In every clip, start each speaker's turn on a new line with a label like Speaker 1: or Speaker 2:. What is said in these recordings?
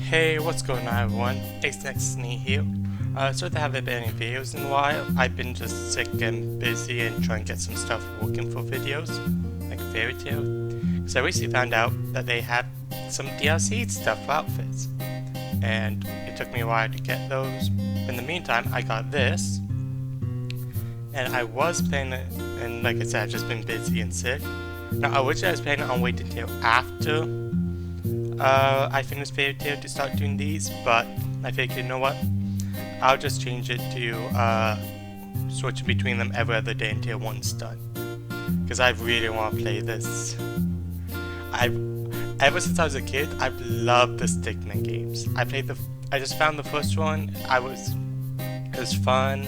Speaker 1: Hey, what's going on everyone? It's Nextney here. Sorry there haven't been any videos in a while. I've been just sick and busy and trying to get some stuff working for videos, like Fairy Tale. Because I recently found out that they have some DLC stuff for outfits. And it took me a while to get those. In the meantime, I got this. And I was playing it, and like I said, I've just been busy and sick. Now, originally I was planning on waiting until after I finished Fairy Tale to start doing these, but I figured, you know what? I'll just change it to switching between them every other day until one's done. Because I really want to play this. Ever since I was a kid, I've loved the Stickmin games. I just found the first one. It was fun.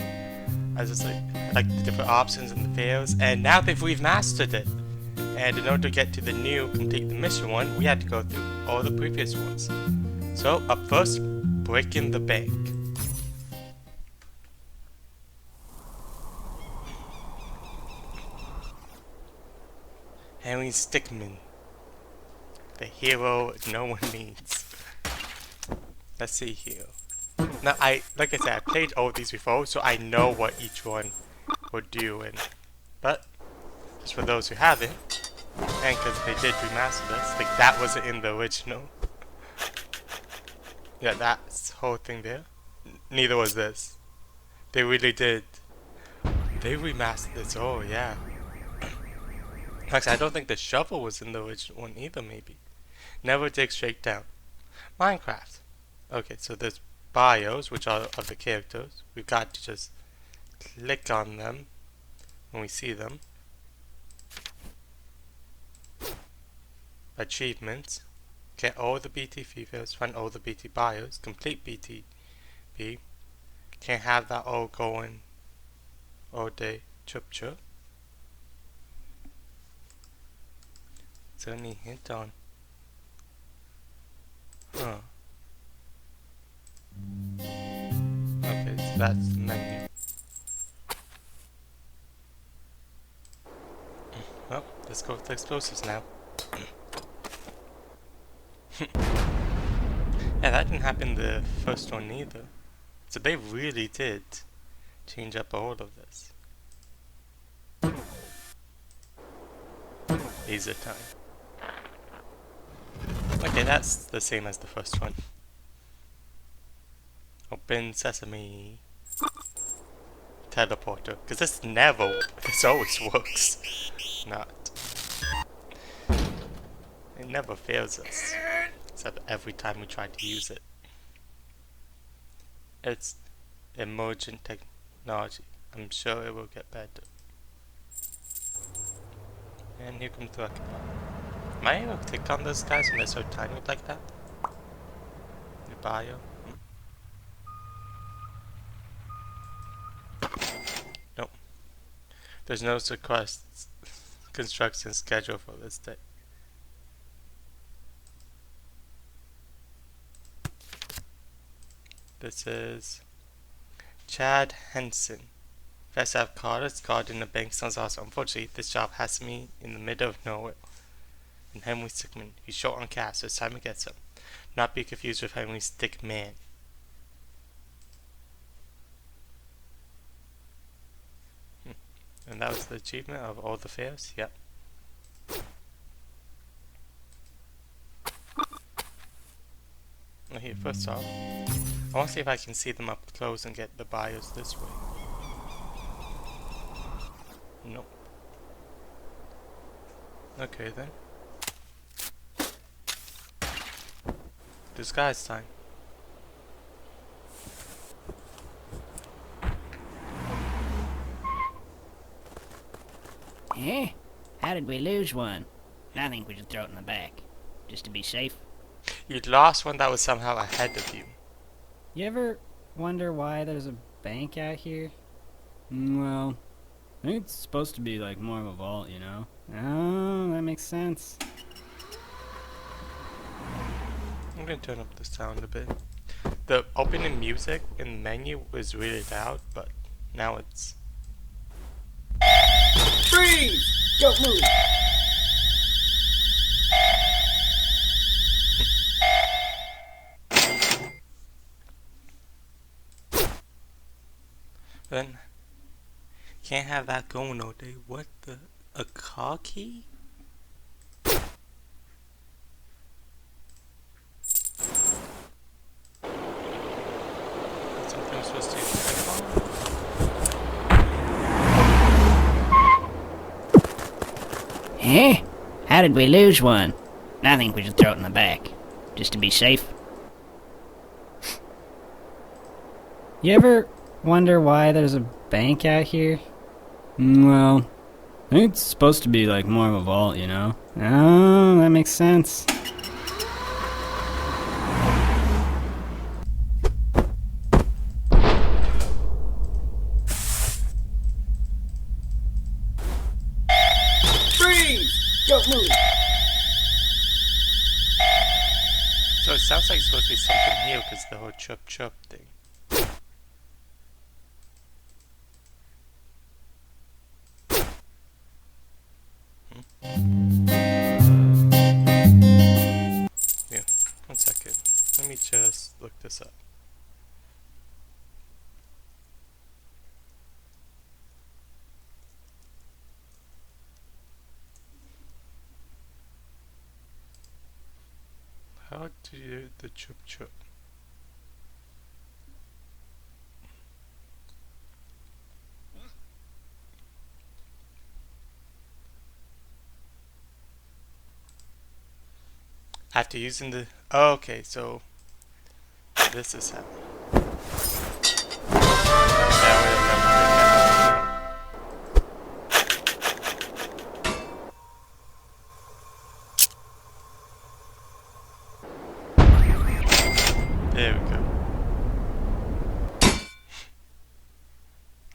Speaker 1: I was just like the different options and the fails, and now they've remastered it. And in order to get to the new complete the mission one, we had to go through all the previous ones. So up first, breaking the bank. Henry Stickmin, the hero no one needs. Let's see here. Now like I said, I played all of these before, so I know what each one will do. But just for those who haven't. And because they did remaster this, like that wasn't in the original. Yeah, that whole thing there. Neither was this. They really did. They remastered this, oh yeah. Actually, I don't think the shovel was in the original one either, maybe. Never dig straight down. Minecraft. Okay, so there's bios, which are of the characters. We've got to just click on them when we see them. Achievements. Get all the BT females, find all the BT bios, complete BTB. Can't have that all going all day. Chirp chirp. Is there any hint on? Huh. Okay, so that's the menu. Well, let's go with the explosives now. Yeah, that didn't happen the first one either. So they really did change up all of this. Laser time. Okay, that's the same as the first one. Open sesame. Teleporter. Because this always works. Not. It never fails us. Except every time we try to use it. It's emergent technology. I'm sure it will get better. And here comes the rocket. Am I able to click on those guys when they're so tiny like that? The bio? Nope. There's no construction schedule for this day. This is Chad Henson. First I've caught in the bank sounds awesome. Unfortunately, this job has me in the middle of nowhere. And Henry Stickmin. He's short on cash, so it's time to get some. Not be confused with Henry Stickman. And that was the achievement of all the fairs? Yep. Okay, first off, I want to see if I can see them up close and get the bios this way. Nope. Okay then. Disguise time.
Speaker 2: Eh? How did we lose one? I think we should throw it in the back, just to be safe.
Speaker 1: You'd lost one that was somehow ahead of you.
Speaker 3: You ever wonder why there's a bank out here? Well, I think it's supposed to be like more of a vault, you know? Oh, that makes sense.
Speaker 1: I'm gonna turn up the sound a bit. The opening music in the menu was really loud, but now it's...
Speaker 2: Freeze! Don't move!
Speaker 1: Then can't have that going all day. What the? A car key? Something I'm supposed to check on?
Speaker 2: Eh? How did we lose one? I think we should throw it in the back, just to be safe.
Speaker 3: You ever wonder why there's a bank out here? Well, I think it's supposed to be like more of a vault, you know? Oh, that makes sense.
Speaker 2: Freeze! Don't move!
Speaker 1: So it sounds like it's supposed to be something here because the whole chirp chirp thing. Yeah, 1 second. Let me just look this up. How do you do the chirp chirp? After using the... Oh, okay, so... This is how... There we go.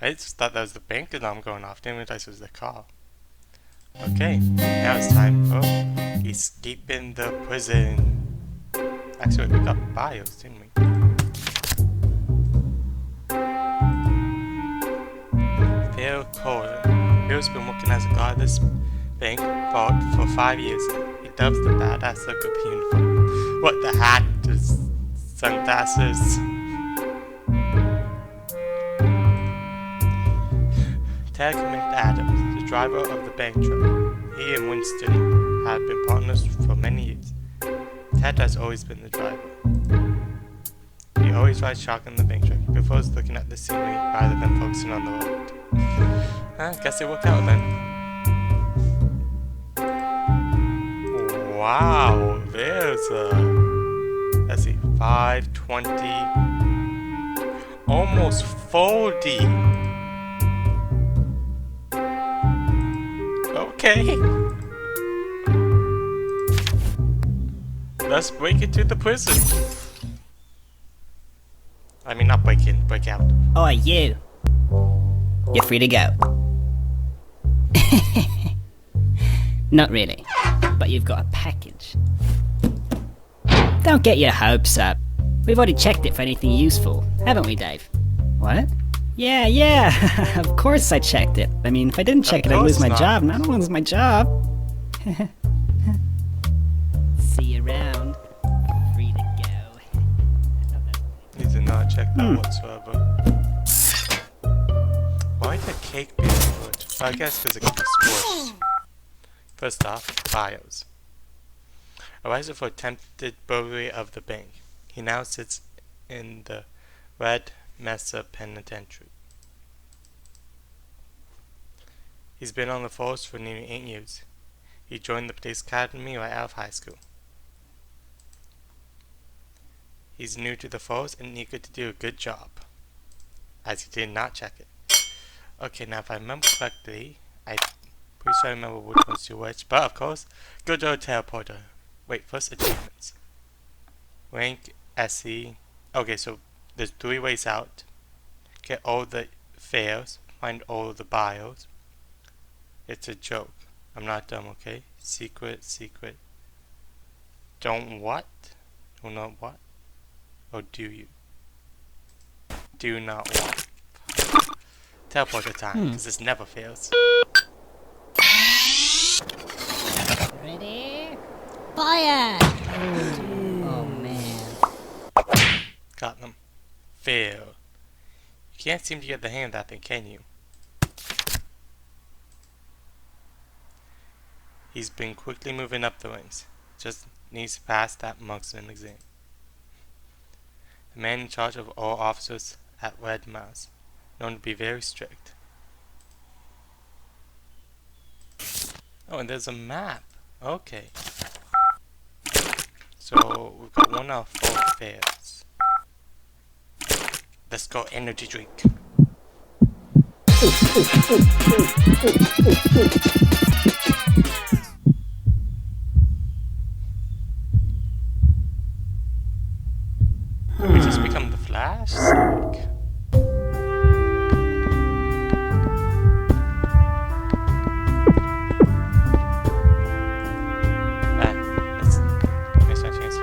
Speaker 1: I just thought that was the bank alarm going off. Didn't realize it was the car. Okay, now it's time for escaping the prison. Actually, we got bios, didn't we? Phil Colin. Phil's been working as a guard at this bank vault for 5 years. He loves the badass look of the uniform. What, the hat, the sunglasses? Ted Adams, the driver of the bank truck. He and Winston have been partners for many years. Ted has always been the driver. He always rides shotgun in the bank truck. He prefers looking at the scenery rather than focusing on the road. I guess it worked out then. Wow, there's a... Let's see, 520... Almost 40! Okay. Let's break into the prison. I mean, not break in, break out.
Speaker 2: Oh, you. You're free to go. Not really, but you've got a package. Don't get your hopes up. We've already checked it for anything useful, haven't we, Dave? What? Yeah, of course I checked it. I mean, if I didn't check it, I'd lose my job, and I don't lose my job. See you around. Free to go.
Speaker 1: Need to not check that whatsoever. Why the cake be good? I guess because it got squished. First off, bios. Arrested for attempted burglary of the bank. He now sits in the Red Mesa Penitentiary. He's been on the force for nearly 8 years. He joined the police academy right out of high school. He's new to the force and eager to do a good job, as he did not check it. Okay, now if I remember correctly, I'm pretty sure I remember which one's to which, but of course, good old teleporter. Wait, first achievements. Rank SE. Okay, so there's 3 ways out. Get all the fails, find all the bios. It's a joke. I'm not dumb, okay? Secret, secret. Don't what? Don't know what? Or do you? Do not want. Teleporter time, because this never fails.
Speaker 2: Ready? Fire! Oh man.
Speaker 1: Got them. Fail. You can't seem to get the hang of that thing, can you? He's been quickly moving up the ranks. Just needs to pass that marksman exam. The man in charge of all officers at Red Mouse, known to be very strict. Oh, and there's a map. Okay. So we've got 1 out of 4 fails. Let's go energy drink. Did we just become the Flash? Sick. Let's my chance.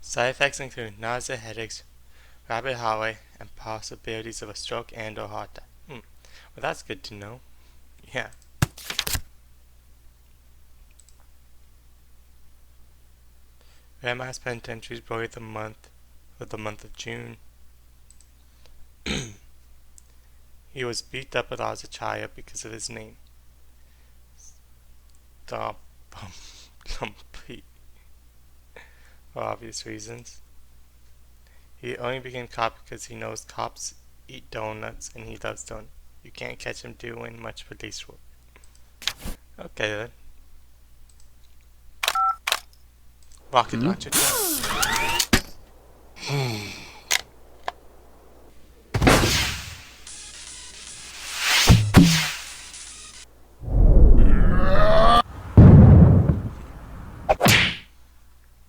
Speaker 1: Side effects include nausea, headaches, rapid heart rate, and possibilities of a stroke and or heart attack. Well, that's good to know. Yeah. Red Mouse Penitentiary is probably the month of June. He was beat up a lot as a child because of his name. Stop. Complete. For obvious reasons. He only became cop because he knows cops eat donuts and he loves donuts. You can't catch him doing much police work. Okay then. Rocket launcher time.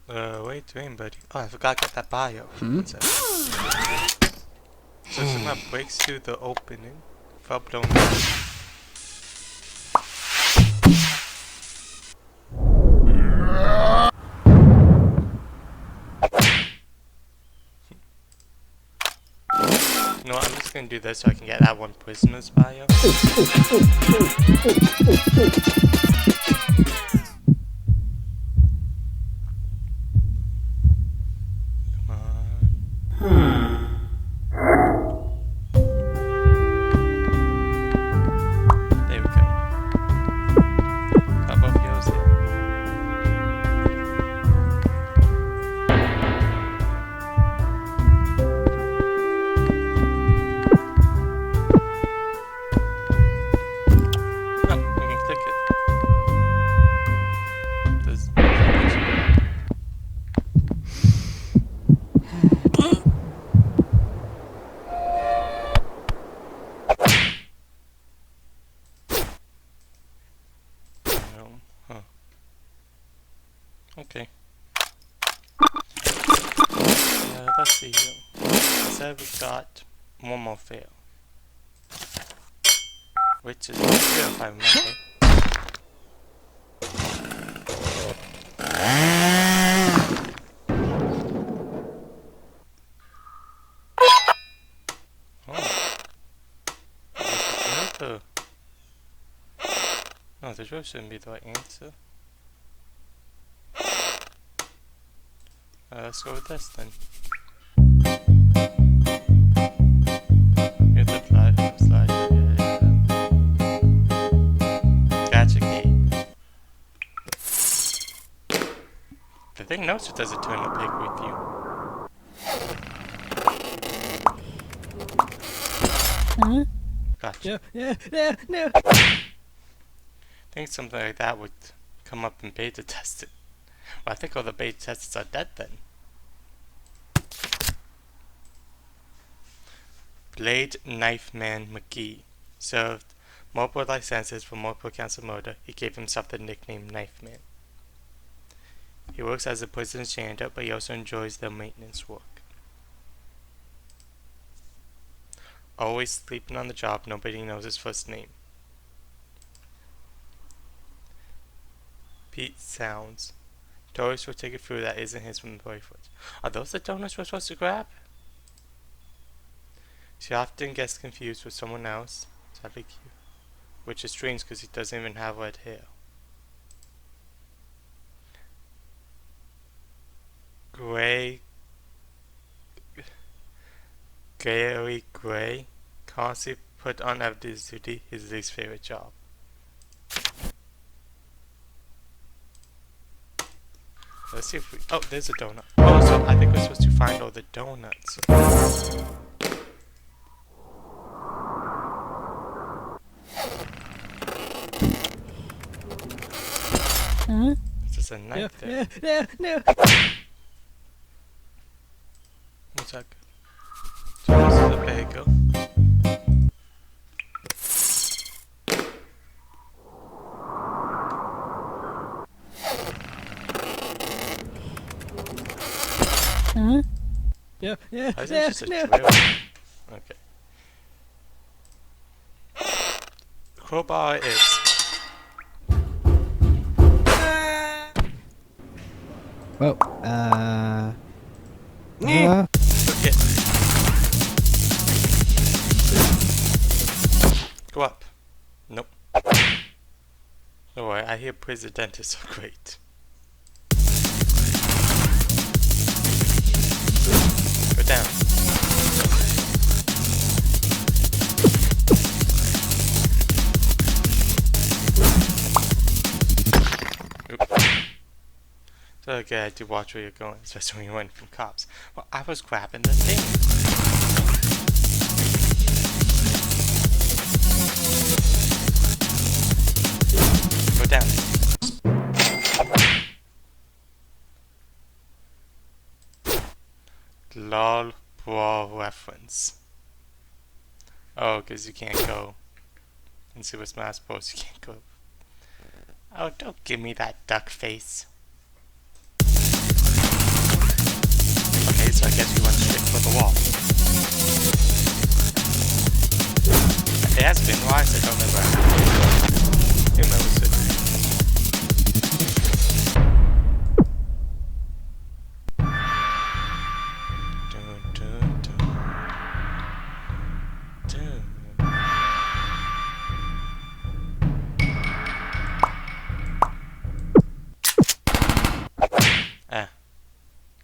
Speaker 1: What are you doing, buddy? Oh, I forgot to get that bio. So somehow breaks through the opening. Felt blown up. You know what, I'm just gonna do this so I can get that one prisoner's bio. There we go. Got both heroes here. Oh, we can click it. Does no. Huh. Okay. Let's see here. So we got one more fail. Which is fail if I remember. No, the drill shouldn't be the right answer. Let's go with this then. Here's the slide. Gotcha, Gabe. The thing knows it does a turn up pig with you.
Speaker 3: Huh?
Speaker 1: Gotcha.
Speaker 3: No.
Speaker 1: I think something like that would come up in beta tested. Well, I think all the beta testers are dead then. Blade Knife Man McGee served multiple life sentences for multiple counts of murder. He gave himself the nickname Knife Man. He works as a prison janitor, but he also enjoys the maintenance work. Always sleeping on the job, nobody knows his first name. Pete Sounds. Tourist will take it through that isn't his employee foot. Are those the donuts we're supposed to grab? She often gets confused with someone else. Sadly cute. Which is strange because he doesn't even have red hair. Gary Gray constantly put on evidence duty, his least favorite job. Let's see if we. Oh, there's a donut. Oh, so I think we're supposed to find all the donuts.
Speaker 2: Huh?
Speaker 1: There's a knife there.
Speaker 2: No.
Speaker 1: What's that? So this is a bagel.
Speaker 2: Huh?
Speaker 1: I think it's just a drill. Okay. Crowbar is.
Speaker 2: Whoa,
Speaker 1: Okay. Go up. Nope. Don't worry, I hear prison dentists are great. Go down. Oop. So okay, I do watch where you're going, especially when you're running from cops. Well, I was grabbing the thing. Go down. LOL brawl reference. Oh, because you can't go. In Super Smash Bros. You can't go. Oh, don't give me that duck face. Okay, so I guess we went straight for the wall. It has been why I don't remember. Who knows it?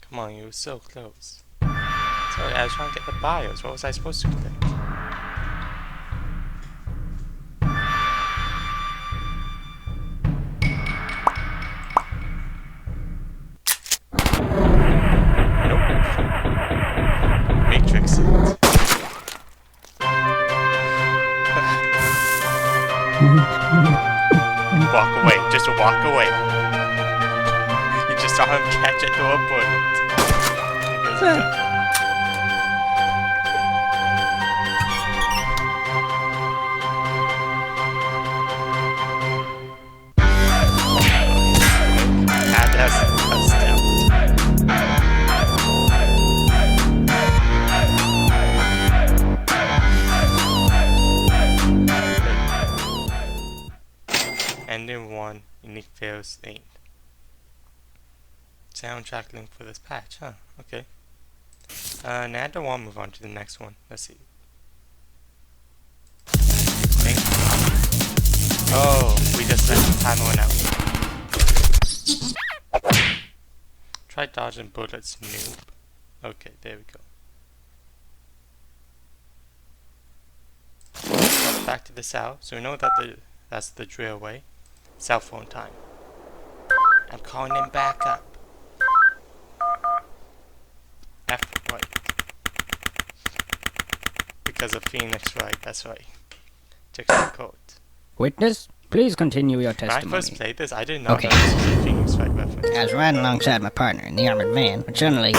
Speaker 1: Come on, you were so close. Sorry, I was trying to get the BIOS. What was I supposed to click? Nope. Matrix it. Walk away. Just walk away. You just saw him catch it to a bullet. Ending 1, unique fails 8. Soundtrack link for this patch, huh? Okay. Now I don't want to move on to the next one. Let's see. Oh, we just let the timer run out. Try dodging bullets, noob. Okay, there we go. Back to the cell, so we know that that's the drill way. Cell phone time. I'm calling him back up. F, right. Because of Phoenix, right, that's right. Check the code.
Speaker 2: Witness, please continue your
Speaker 1: When I
Speaker 2: testimony.
Speaker 1: first played this, I didn't know
Speaker 2: Okay.
Speaker 1: that this was a Phoenix Wright reference.
Speaker 2: I was riding alongside my partner in the armored van, when suddenly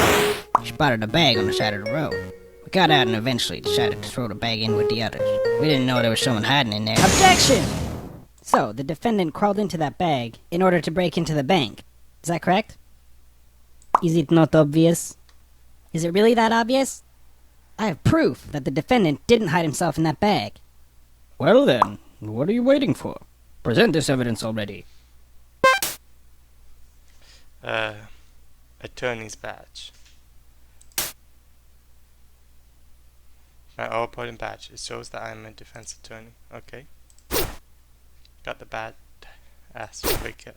Speaker 2: she spotted a bag on the side of the road. We got out and eventually decided to throw the bag in with the others. We didn't know there was someone hiding in there. Objection! So, the defendant crawled into that bag in order to break into the bank. Is that correct? Is it not obvious? Is it really that obvious? I have proof that the defendant didn't hide himself in that bag. Well then, what are you waiting for? Present this evidence already.
Speaker 1: attorney's badge. My all-important badge. It shows that I'm a defense attorney. Okay. Got the bad ass right here.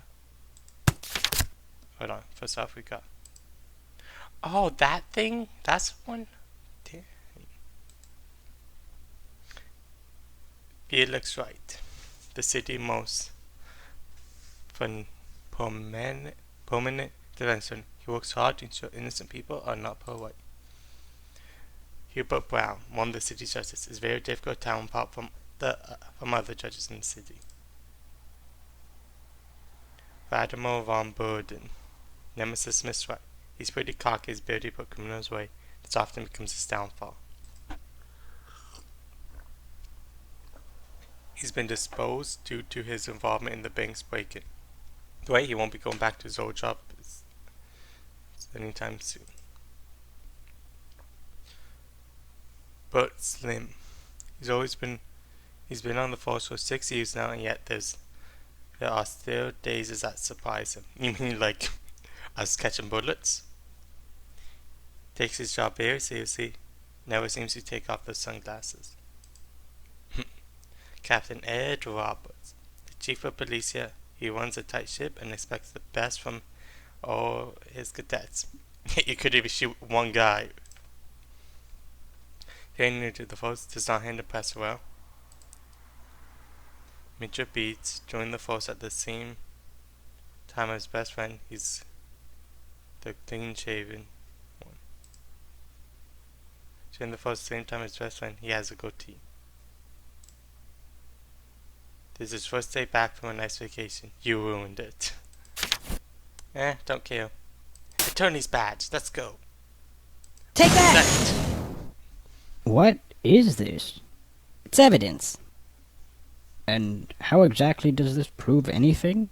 Speaker 1: Hold on. First off, we got. Oh, that thing? That's one? Damn. It looks right. The city most prominent defense. He works hard to ensure innocent people are not put away. Hubert Brown, one of the city's judges, is very difficult to tell apart from other judges in the city. Vladimir von Burden, Nemesis Mistral. He's pretty cocky, his ability to put criminals away. This often becomes his downfall. He's been disposed due to his involvement in the bank's break-in. Right, he won't be going back to his old job anytime soon. But Slim, he's been on the force for 6 years now, and yet there are still days that surprise him. You mean like us catching bullets? Takes his job very seriously, never seems to take off the sunglasses. Captain Ed Roberts, the chief of police here. He runs a tight ship and expects the best from all his cadets. You could even shoot one guy. Getting new to the force does not handle press well. Mitchell Beats joined the force at the same time as his best friend. He's the clean-shaven one. Joined the force at the same time as his best friend. He has a goatee. This is his first day back from a nice vacation. You ruined it. Don't care. Attorney's badge. Let's go.
Speaker 2: Take that!
Speaker 3: What is this?
Speaker 2: It's evidence.
Speaker 3: And how exactly does this prove anything?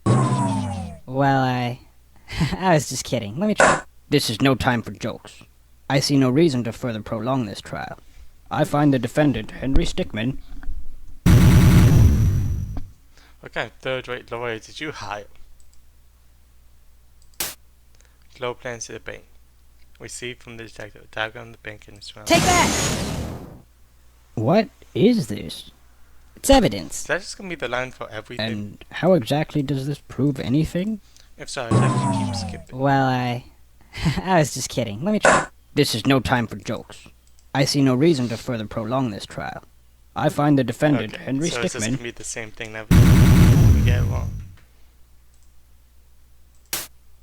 Speaker 2: Well, I was just kidding. Let me try.
Speaker 3: This is no time for jokes. I see no reason to further prolong this trial. I find the defendant, Henry Stickmin.
Speaker 1: What kind of third-rate lawyer did you hire? Glow plans to the bank. Received from the detective. A diagram of the bank and surroundings.
Speaker 2: Take that!
Speaker 3: What is this?
Speaker 2: It's evidence.
Speaker 1: Is that just gonna be the line for everything?
Speaker 3: And how exactly does this prove anything?
Speaker 1: If so, I'd have to keep skipping.
Speaker 2: Well, I was just kidding. Let me try.
Speaker 3: This is no time for jokes. I see no reason to further prolong this trial. I find the defendant,
Speaker 1: Okay,
Speaker 3: Henry
Speaker 1: so it's just
Speaker 3: Stickmin.
Speaker 1: gonna be the same thing never. We get it wrong.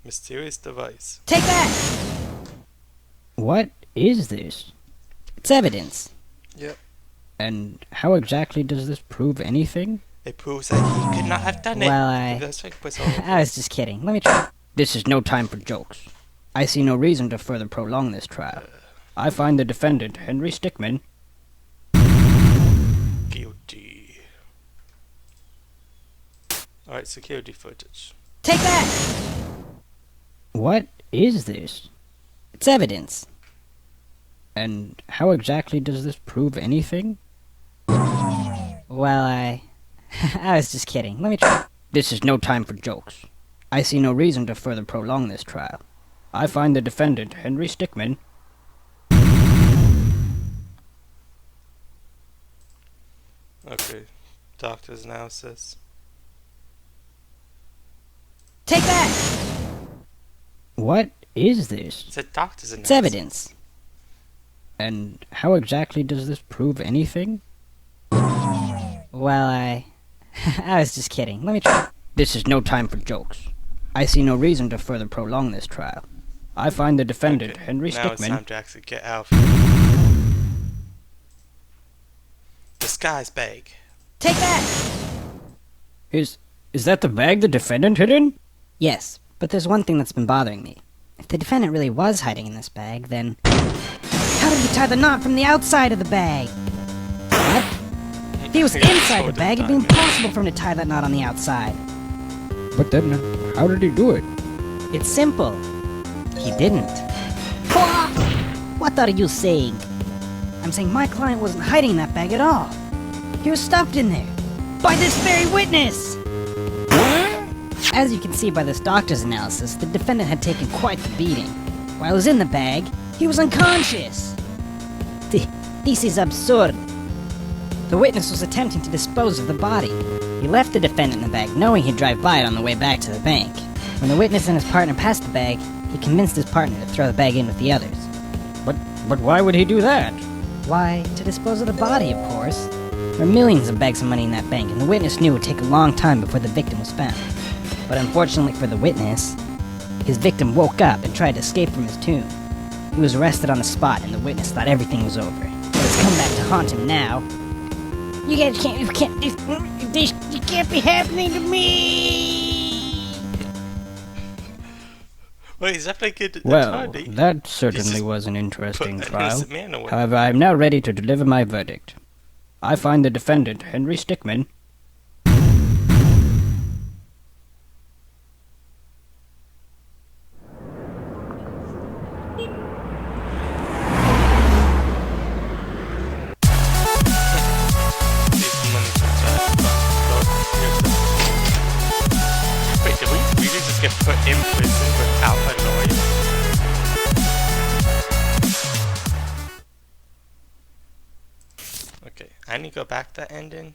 Speaker 1: Mysterious device.
Speaker 2: Take that!
Speaker 3: What is this?
Speaker 2: It's evidence.
Speaker 1: Yep.
Speaker 3: And how exactly does this prove anything?
Speaker 1: It proves that he could not have done it.
Speaker 2: Well, I was just kidding. Let me try.
Speaker 3: This is no time for jokes. I see no reason to further prolong this trial. I find the defendant, Henry Stickmin.
Speaker 1: Guilty. Alright, security footage.
Speaker 2: Take that!
Speaker 3: What is this?
Speaker 2: It's evidence.
Speaker 3: And how exactly does this prove anything?
Speaker 2: Well, I was just kidding. Let me try.
Speaker 3: This is no time for jokes. I see no reason to further prolong this trial. I find the defendant, Henry Stickmin.
Speaker 1: Okay. Doctor's analysis.
Speaker 2: Take that!
Speaker 3: What is this?
Speaker 1: It's a doctor's analysis.
Speaker 2: It's evidence.
Speaker 3: And how exactly does this prove anything?
Speaker 2: Well, I was just kidding. Let me try.
Speaker 3: This is no time for jokes. I see no reason to further prolong this trial. I find the defendant,
Speaker 1: Okay,
Speaker 3: Henry
Speaker 1: now it's
Speaker 3: Stickmin.
Speaker 1: time to actually get out of here. Disguise bag.
Speaker 2: Take that!
Speaker 3: Is that the bag the defendant hid in?
Speaker 2: Yes, but there's one thing that's been bothering me. If the defendant really was hiding in this bag, then how did he tie the knot from the outside of the bag? What? If he was inside the bag, it'd be impossible for him to tie that knot on the outside.
Speaker 3: But then, how did he do it?
Speaker 2: It's simple. He didn't. What are you saying? I'm saying my client wasn't hiding in that bag at all. He was stuffed in there. By this very witness! As you can see by this doctor's analysis, the defendant had taken quite the beating. While he was in the bag, he was unconscious. This is absurd. The witness was attempting to dispose of the body. He left the defendant in the bag, knowing he'd drive by it on the way back to the bank. When the witness and his partner passed the bag, he convinced his partner to throw the bag in with the others.
Speaker 3: But why would he do that?
Speaker 2: Why, to dispose of the body, of course. There were millions of bags of money in that bank, and the witness knew it would take a long time before the victim was found. But unfortunately for the witness, his victim woke up and tried to escape from his tomb. He was arrested on the spot, and the witness thought everything was over. But it's come back to haunt him now. You guys can't, this can't be happening to me!
Speaker 1: Well, he's definitely good at
Speaker 3: Well,
Speaker 1: attorney.
Speaker 3: that certainly
Speaker 1: just
Speaker 3: was an interesting
Speaker 1: put an
Speaker 3: trial.
Speaker 1: innocent man away.
Speaker 3: However, I am now ready to deliver my verdict. I find the defendant, Henry Stickmin,
Speaker 1: Wait, did we really just get put in prison without a lawyer? Okay, I need to go back to that ending.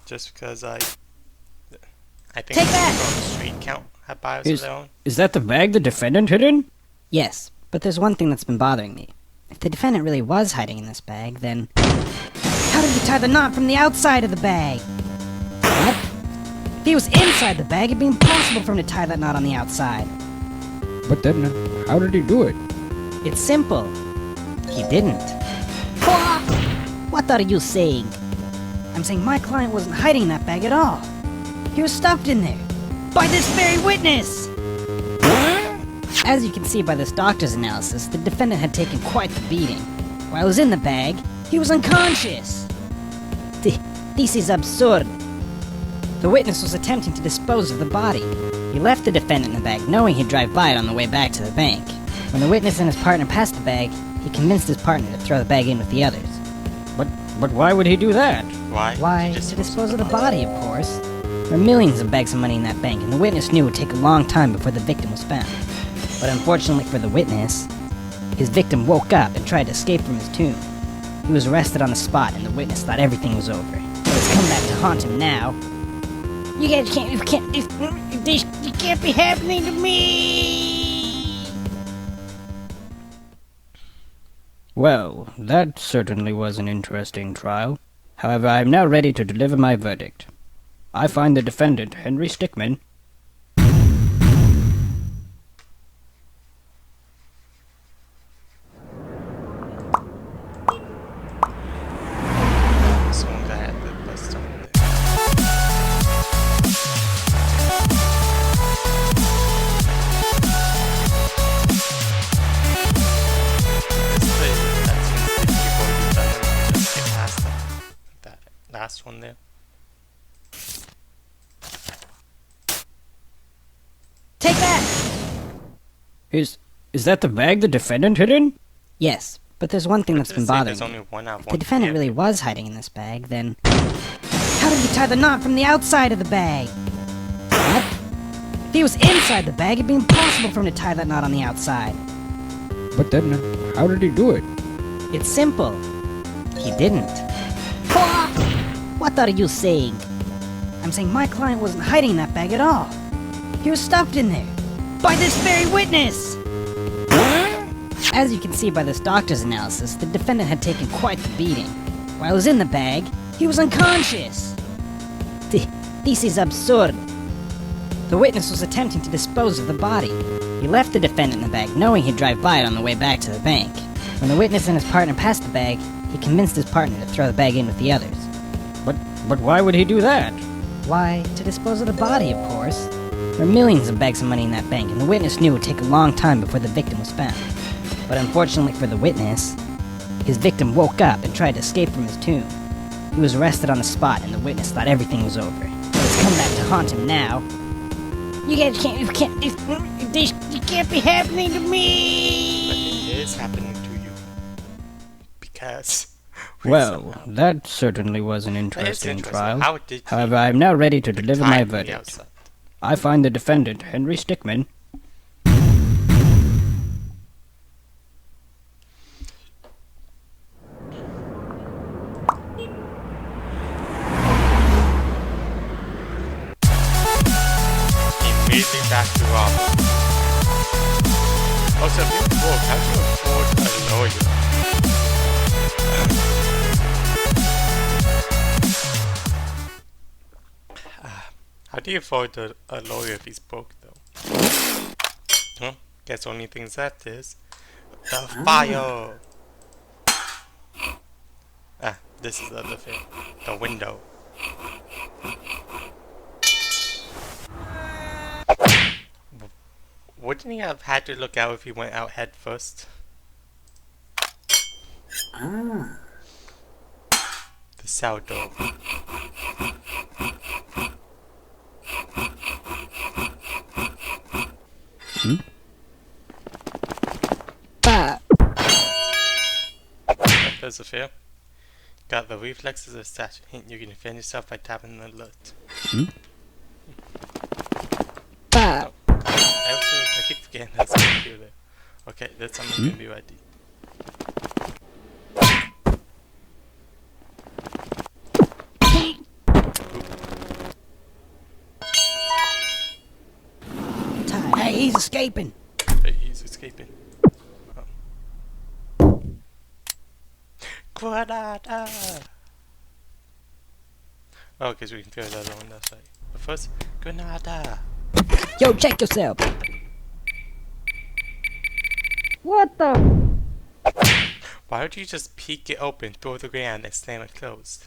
Speaker 1: Just because I think
Speaker 2: Take that!
Speaker 1: people on the street count have bios of their own.
Speaker 3: is that the bag the defendant hid in?
Speaker 2: Yes, but there's one thing that's been bothering me. If the defendant really was hiding in this bag, then how did he tie the knot from the outside of the bag? What? If he was inside the bag, it'd be impossible for him to tie that knot on the outside.
Speaker 3: But then, how did he do it?
Speaker 2: It's simple. He didn't. What are you saying? I'm saying my client wasn't hiding in that bag at all. He was stuffed in there. By this very witness! As you can see by this doctor's analysis, the defendant had taken quite the beating. While he was in the bag, he was unconscious. This is absurd. The witness was attempting to dispose of the body. He left the defendant in the bag, knowing he'd drive by it on the way back to the bank. When the witness and his partner passed the bag, he convinced his partner to throw the bag in with the others.
Speaker 3: But why would he do that?
Speaker 2: Why, to dispose of the body, of course. There were millions of bags of money in that bank, and the witness knew it would take a long time before the victim was found. But unfortunately for the witness, his victim woke up and tried to escape from his tomb. He was arrested on the spot, and the witness thought everything was over. But it's come back to haunt him now. You guys can't, this can't be happening to me!
Speaker 3: Well, that certainly was an interesting trial. However, I am now ready to deliver my verdict. I find the defendant, Henry Stickmin,
Speaker 1: Someone that had the best stuff in there. That seems like you've already done them. Just get past them. That last one there.
Speaker 2: Take that!
Speaker 3: is that the bag the defendant hid in?
Speaker 2: Yes, but there's one thing that's been bothering
Speaker 1: There's
Speaker 2: me.
Speaker 1: only one out of
Speaker 2: If the
Speaker 1: one
Speaker 2: defendant
Speaker 1: camp.
Speaker 2: really was hiding in this bag, then how did he tie the knot from the outside of the bag? What? If he was inside the bag, it'd be impossible for him to tie that knot on the outside.
Speaker 3: But then, how did he do it?
Speaker 2: It's simple. He didn't. What are you saying? I'm saying my client wasn't hiding in that bag at all. He was stuffed in there. By this very witness! As you can see by this doctor's analysis, the defendant had taken quite the beating. While he was in the bag, he was unconscious. This is absurd. The witness was attempting to dispose of the body. He left the defendant in the bag, knowing he'd drive by it on the way back to the bank. When the witness and his partner passed the bag, he convinced his partner to throw the bag in with the others.
Speaker 3: But why would he do that?
Speaker 2: Why, to dispose of the body, of course. There were millions of bags of money in that bank, and the witness knew it would take a long time before the victim was found. But unfortunately for the witness, his victim woke up and tried to escape from his tomb. He was arrested on the spot, and the witness thought everything was over. But it's come back to haunt him now. You guys can't, this can't be happening to
Speaker 1: But
Speaker 2: me!
Speaker 1: it is happening to you. Because
Speaker 3: Well, that certainly was an
Speaker 1: That is
Speaker 3: interesting
Speaker 1: interesting.
Speaker 3: trial.
Speaker 1: How did
Speaker 3: However, I am now ready to deliver my
Speaker 1: time the
Speaker 3: verdict.
Speaker 1: outside?
Speaker 3: I find the defendant, Henry Stickmin.
Speaker 1: Immediately back to Robert. Also, if you're broke, how do you afford a lawyer? How do you afford a lawyer if he's broke, though? Huh? Guess only things left is the fire. This is the other thing. The window. Wouldn't he have had to look out if he went out head first? The sourdough. There's a fail. Got the reflexes of a statue. Hint you can defend yourself by tapping the alert. Oh. I keep forgetting that's a computer. Okay, that's something gonna be ready.
Speaker 2: Hey, he's escaping.
Speaker 1: Hey, he's escaping. Granada! Oh, because we can throw the other one that side. But first, Granada!
Speaker 2: Yo, check yourself. What the?
Speaker 1: Why would you just peek it open, throw the ground, and slam it closed?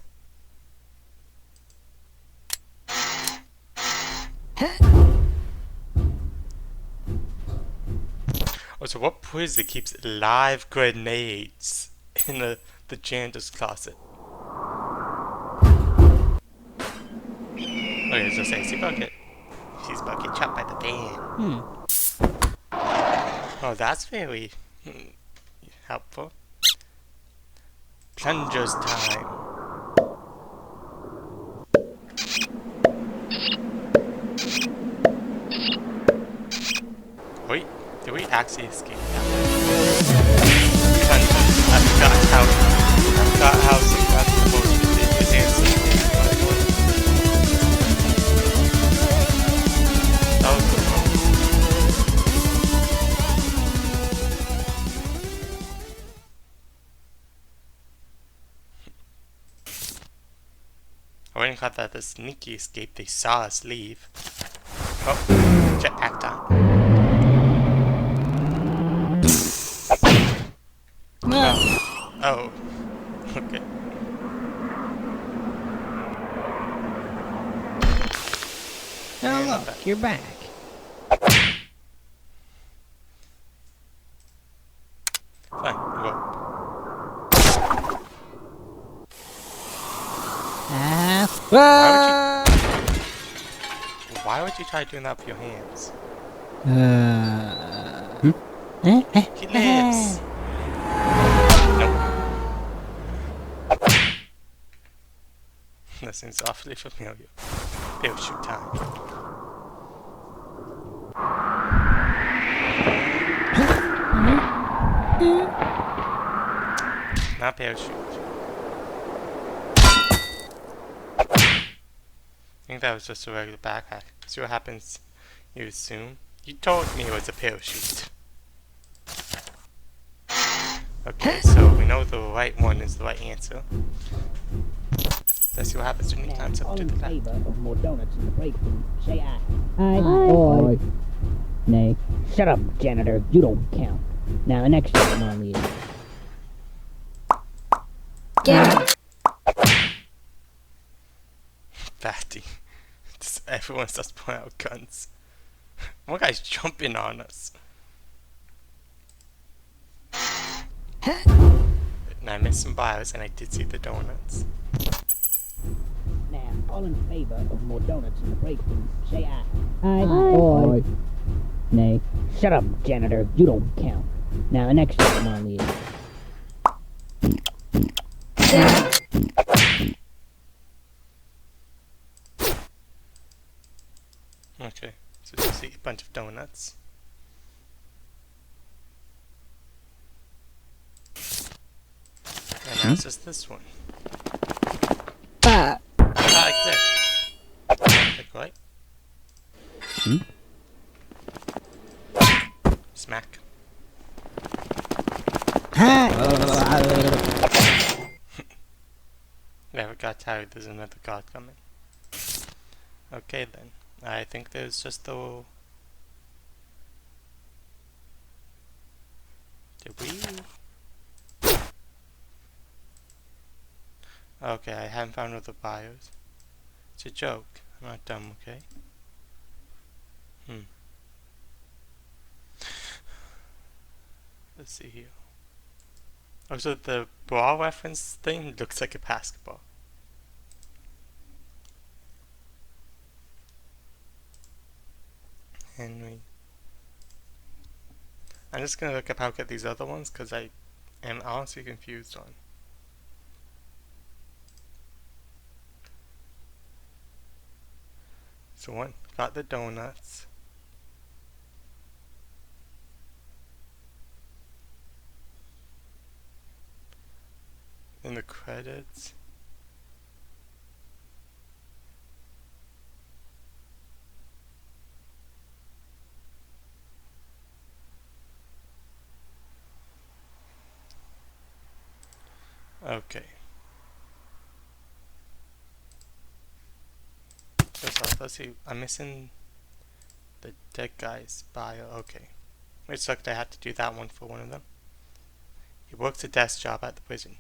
Speaker 1: Oh, so what prison keeps live grenades in the janitor's closet? Okay, it's just Icy Bucket. She's about to get chopped by the band. Oh, that's very helpful. Plungers time. Wait, did we actually escape that? Plungers. I forgot how that's the most ridiculous answer. That was the most. I wouldn't have thought that the sneaky escape, they saw us leave. Oh, jetpack time. Oh. Okay.
Speaker 2: Oh, look, you're back.
Speaker 1: Fine, well. Why would you try doing that with your hands? He lives! Nope. That seems awfully familiar. Parachute time. Not parachute. I think that was just a regular backpack. See what happens, you assume? You told me it was a parachute. Okay, so we know the right one is the right answer. Let's see what happens when you times up to the left.
Speaker 2: Of more donuts in the break room. Say aye. Aye. Nay. Shut up, janitor. You don't count. Now the next one on you.
Speaker 1: Fatty. Everyone starts pulling out guns. One guy's jumping on us. And I missed some bios and I did see the donuts.
Speaker 2: Now, all in favor of more donuts in the break room, say aye. Aye. Nay. Shut up, janitor. You don't count. Now the next one on you.
Speaker 1: So you see a bunch of donuts. And now it's just this one.
Speaker 2: Ah.
Speaker 1: Like that. Like right? Smack. Never got tired, there's another card coming. Okay then. I think there's just the... Did we? Okay, I haven't found other buyers. It's a joke. I'm not dumb, okay? Let's see here. Also, the ball reference thing looks like a basketball. Henry. I'm just gonna look up how to get these other ones because I am honestly confused on. So one, got the donuts. In the credits. Okay. First off, let's see. I'm missing the dead guy's bio. Okay. It sucked I had to do that one for one of them. He works a desk job at the prison.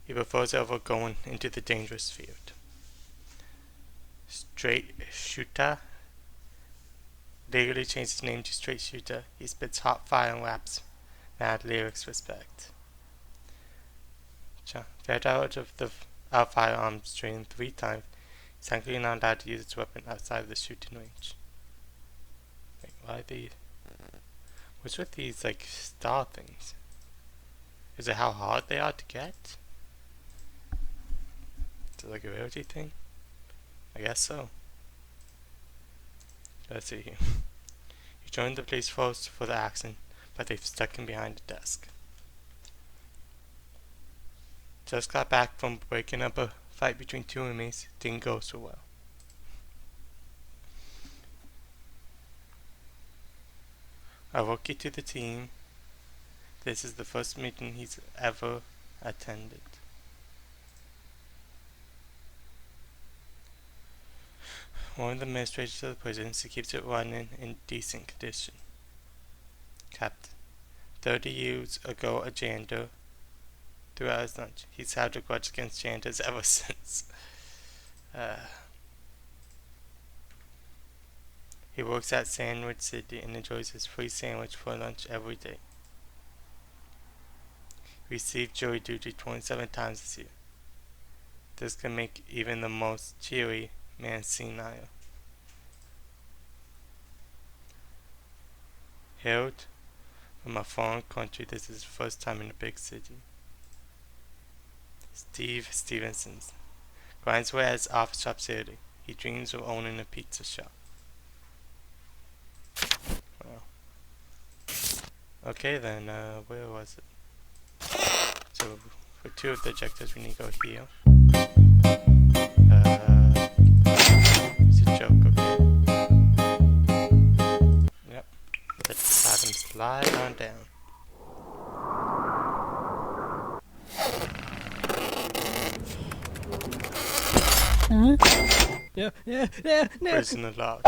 Speaker 1: He prefers over going into the dangerous field. Straight Shooter. Legally changed his name to Straight Shooter. He spits hot fire and raps. Mad lyrics respect. Fed out of the firearms training 3 times. He's thankfully not allowed to use his weapon outside of the shooting range. Wait, why are these? What's with these, like, star things? Is it how hard they are to get? Is it like a rarity thing? I guess so. Let's see here. He joined the police force for the accident, but they've stuck him behind a desk. Just got back from breaking up a fight between 2 enemies. Didn't go so well. A rookie to the team. This is the first meeting he's ever attended. One of the administrators of the prison, so keeps it running in decent condition. Captain. 30 years ago, a janitor. Throughout his lunch. He's had a grudge against janitors ever since. He works at Sandwich City and enjoys his free sandwich for lunch every day. He received jury duty 27 times this year. This can make even the most cheery man senile. Hailed from a foreign country, this is his first time in a big city. Steve Stevenson grinds away at his office job daily. He dreams of owning a pizza shop. Well. Okay then, where was it? So, for 2 of the objectives we need to go here. It's a joke, okay? Yep. Let's have him slide on down.
Speaker 3: Yeah, no.
Speaker 1: Prisoner log.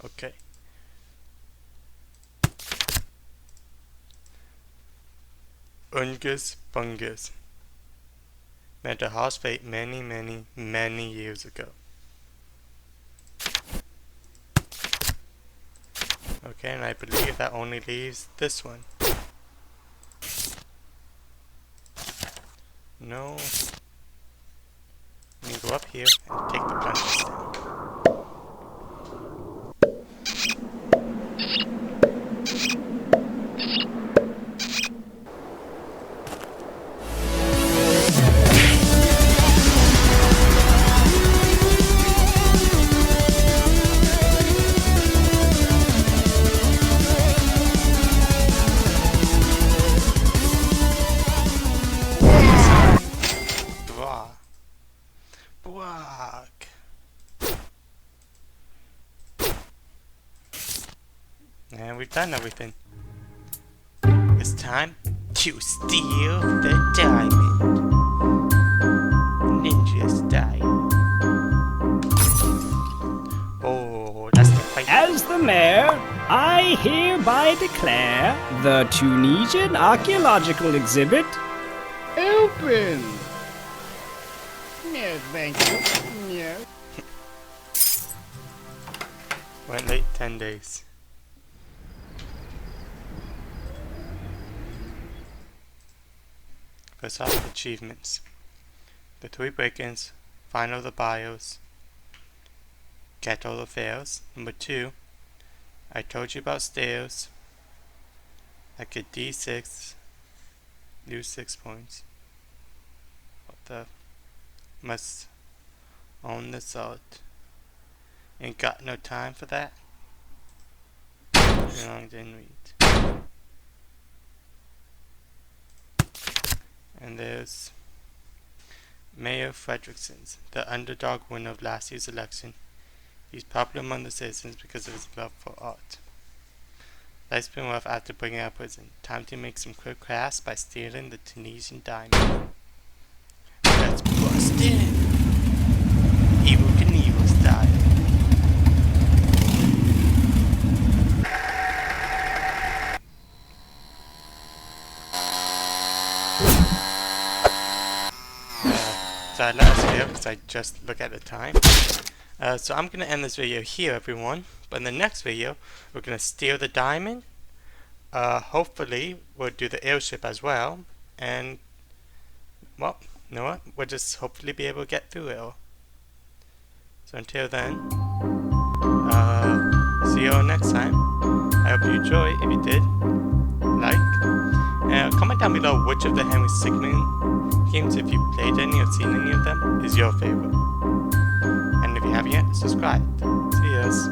Speaker 1: Okay. Ungus Bungus. Met a house fate many years ago. Okay, and I believe that only leaves this one. No. Let me go up here and take the plungers down. Fuck. And we've done everything. It's time to steal the diamond. Ninja style. Oh, that's the fight.
Speaker 3: As the mayor, I hereby declare the Tunisian archaeological exhibit open. Yes, thank you. Yes.
Speaker 1: Went late 10 days. First off, achievements. The 3 break-ins, find all the bios, get all the fails. Number 2, I told you about stairs. I get D6, lose 6 points. What the? Must own the salt. Ain't got no time for that. Too long, didn't read. And there's Mayor Fredrickson's, the underdog winner of last year's election. He's popular among the citizens because of his love for art. Life's been rough after bringing out prison. Time to make some quick crafts by stealing the Tunisian diamond. Let's bust in! Evil Knievel style. So I let us go because I just look at the time. So I'm going to end this video here, everyone. But in the next video, we're going to steal the diamond. Hopefully, we'll do the airship as well. And, well, you know what? We'll just hopefully be able to get through it all. So until then, see you all next time. I hope you enjoy. If you did, like. Comment down below which of the Henry Stickmin games, if you've played any or seen any of them, is your favorite. And if you haven't yet, subscribe. See yous.